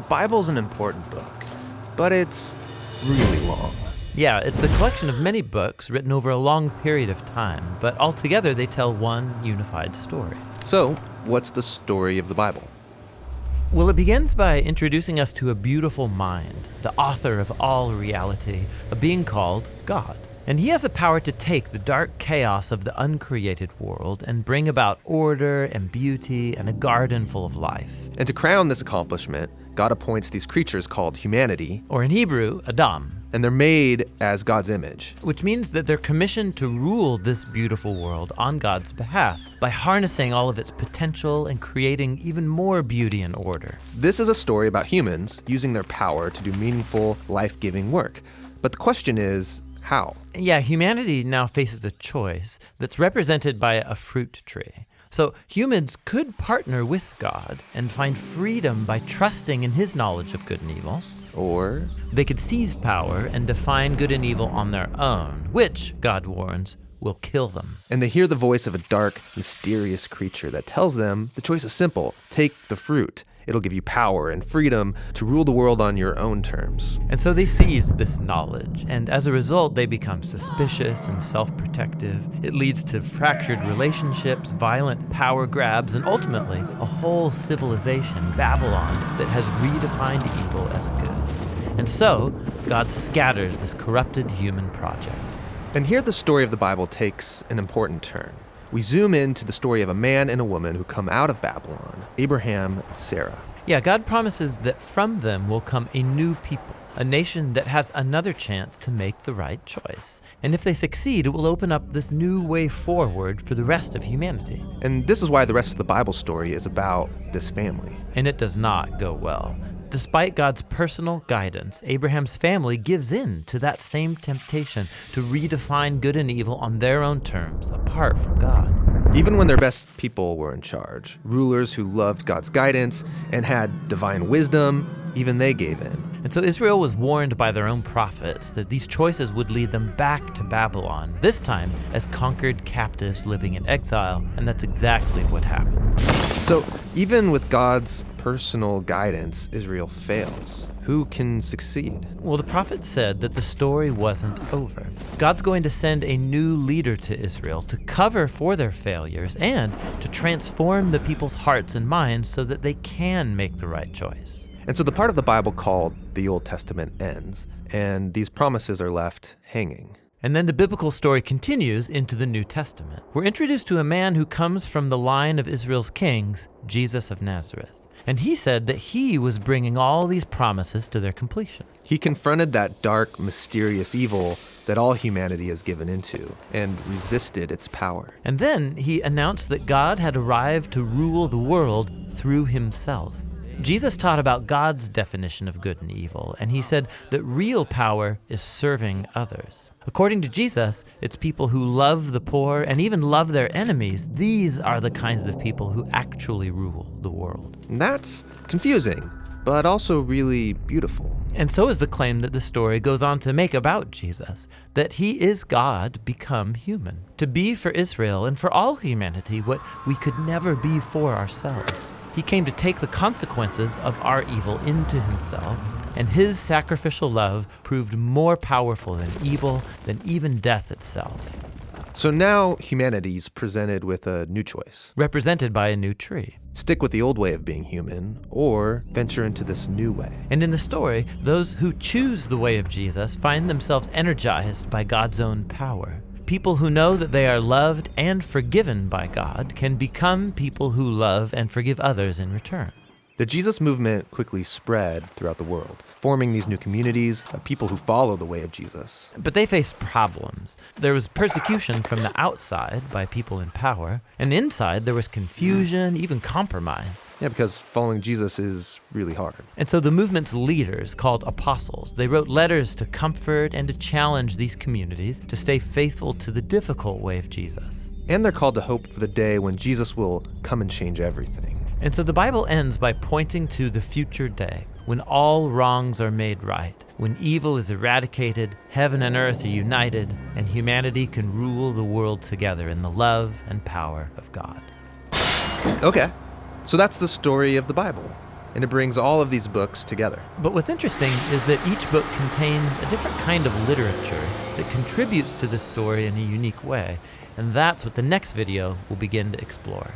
Bible's an important book, but it's really long. Yeah, it's a collection of many books written over a long period of time, but altogether they tell one unified story. So, what's the story of the Bible? Well, it begins by introducing us to a beautiful mind, the author of all reality, a being called God. And he has the power to take the dark chaos of the uncreated world and bring about order and beauty and a garden full of life. And to crown this accomplishment, God appoints these creatures called humanity, Or in Hebrew, Adam. and they're made as God's image. Which means that they're commissioned to rule this beautiful world on God's behalf by harnessing all of its potential and creating even more beauty and order. This is a story about humans using their power to do meaningful, life-giving work. But the question is, how? Yeah, humanity now faces a choice that's represented by a fruit tree. So humans could partner with God and find freedom by trusting in his knowledge of good and evil. Or They could seize power and define good and evil on their own, which, God warns, will kill them. and they hear the voice of a dark, mysterious creature that tells them the choice is simple. Take the fruit. It'll give you power and freedom to rule the world on your own terms. And so they seize this knowledge, and as a result, they become suspicious and self-protective. It leads to fractured relationships, violent power grabs, and ultimately, a whole civilization, Babylon, that has redefined evil as good. And so, God scatters this corrupted human project. And here the story of the Bible takes an important turn. We zoom into the story of a man and a woman who come out of Babylon, Abraham and Sarah. Yeah, God promises that from them will come a new people, a nation that has another chance to make the right choice. And if they succeed, it will open up this new way forward for the rest of humanity. And this is why the rest of the Bible story is about this family. And it does not go well. Despite God's personal guidance, Abraham's family gives in to that same temptation to redefine good and evil on their own terms, apart from God. Even when their best people were in charge, rulers who loved God's guidance and had divine wisdom, even they gave in. And so Israel was warned by their own prophets that these choices would lead them back to Babylon, this time as conquered captives living in exile, and that's exactly what happened. So even with God's personal guidance, Israel fails. Who can succeed? Well, the prophet said that the story wasn't over. God's going to send a new leader to Israel to cover for their failures and to transform the people's hearts and minds so that they can make the right choice. And so the part of the Bible called the Old Testament ends, and these promises are left hanging. And then the biblical story continues into the New Testament. We're introduced to a man who comes from the line of Israel's kings, Jesus of Nazareth. And he said that he was bringing all these promises to their completion. He confronted that dark, mysterious evil that all humanity has given into and resisted its power. And then he announced that God had arrived to rule the world through himself. Jesus taught about God's definition of good and evil, and he said that real power is serving others. According to Jesus, it's people who love the poor and even love their enemies. These are the kinds of people who actually rule the world. And that's confusing, but also really beautiful. And so is the claim that the story goes on to make about Jesus, that he is God become human, to be for Israel and for all humanity what we could never be for ourselves. He came to take the consequences of our evil into himself, and his sacrificial love proved more powerful than evil, than even death itself. So now humanity's presented with a new choice. Represented by a new tree. Stick with the old way of being human, or venture into this new way. And in the story, those who choose the way of Jesus find themselves energized by God's own power. People who know that they are loved and forgiven by God can become people who love and forgive others in return. The Jesus movement quickly spread throughout the world, forming these new communities of people who follow the way of Jesus. But they faced problems. There was persecution from the outside by people in power, and inside there was confusion, even compromise. Yeah, because following Jesus is really hard. And so the movement's leaders, called apostles, they wrote letters to comfort and to challenge these communities to stay faithful to the difficult way of Jesus. And they're called to hope for the day when Jesus will come and change everything. And so the Bible ends by pointing to the future day, when all wrongs are made right, when evil is eradicated, heaven and earth are united, and humanity can rule the world together in the love and power of God. Okay, so that's the story of the Bible. and it brings all of these books together. But what's interesting is that each book contains a different kind of literature that contributes to this story in a unique way, and that's what the next video will begin to explore.